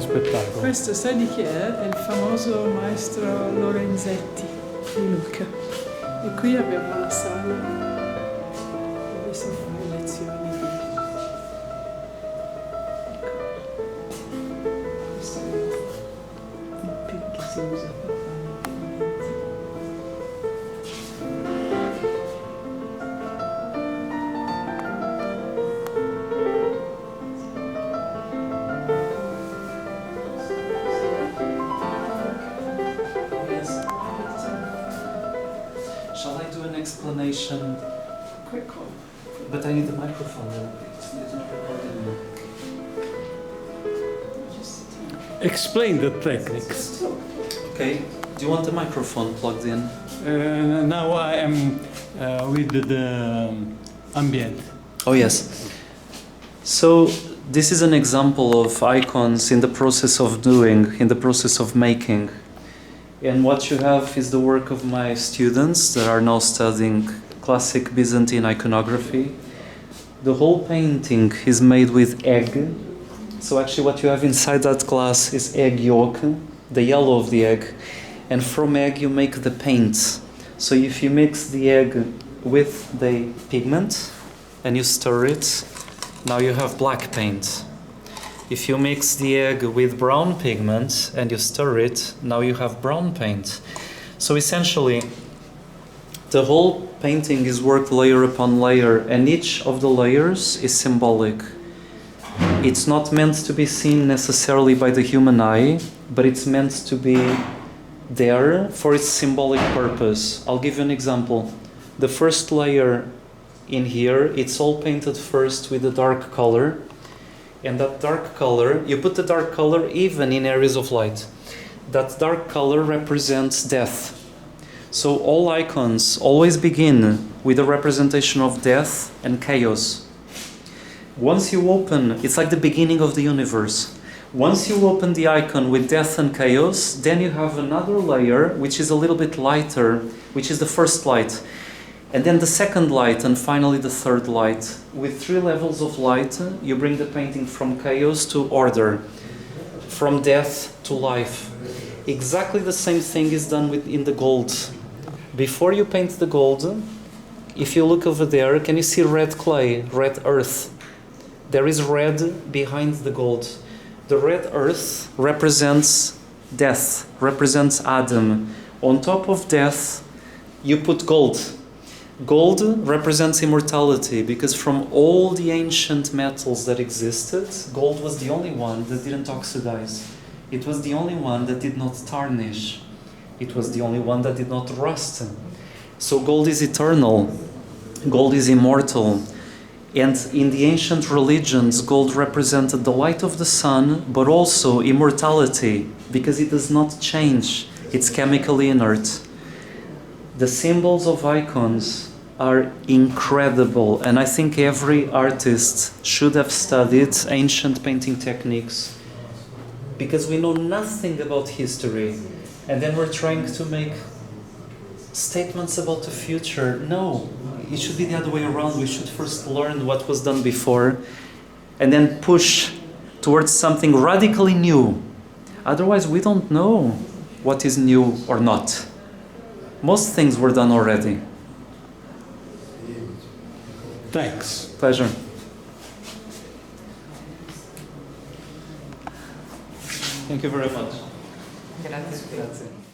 spettacolo. Questo sai di chi è? È il famoso maestro Lorenzetti di Lucca. E qui abbiamo la sala dove si fanno lezioni di... Questo è il pin che si usa per fare i movimenti. Shall I do an explanation? Quick one. But I need the microphone. It's not recording. Explain the techniques. Okay. Do you want the microphone plugged in? Now I am with the ambient. Oh yes. So this is an example of icons in the process of doing, in the process of making. And what you have is the work of my students that are now studying classic Byzantine iconography. The whole painting is made with egg. So actually what you have inside that glass is egg yolk, the yellow of the egg. And from egg you make the paint. So if you mix the egg with the pigment and you stir it, now you have black paint. If you mix the egg with brown pigment and you stir it, now you have brown paint. So essentially, the whole painting is worked layer upon layer, and each of the layers is symbolic. It's not meant to be seen necessarily by the human eye, but it's meant to be there for its symbolic purpose. I'll give you an example. The first layer in here, it's all painted first with a dark color. And that dark color, you put the dark color even in areas of light. That dark color represents death. So all icons always begin with a representation of death and chaos. Once you open, it's like the beginning of the universe. Once you open the icon with death and chaos, then you have another layer which is a little bit lighter, which is the first light. And then the second light, and finally the third light. With 3 levels of light, you bring the painting from chaos to order, from death to life. Exactly the same thing is done in the gold. Before you paint the gold, if you look over there, can you see red clay, red earth? There is red behind the gold. The red earth represents death, represents Adam. On top of death, you put gold. Gold represents immortality, because from all the ancient metals that existed, gold was the only one that didn't oxidize. It was the only one that did not tarnish. It was the only one that did not rust. So gold is eternal. Gold is immortal. And in the ancient religions, gold represented the light of the sun, but also immortality, because it does not change. It's chemically inert. The symbols of icons are incredible, and I think every artist should have studied ancient painting techniques, because we know nothing about history, and then we're trying to make statements about the future. No, it should be the other way around. We should first learn what was done before, and then push towards something radically new. Otherwise, we don't know what is new or not. Most things were done already. Thanks. Pleasure. Thank you very much. Grazie. Grazie.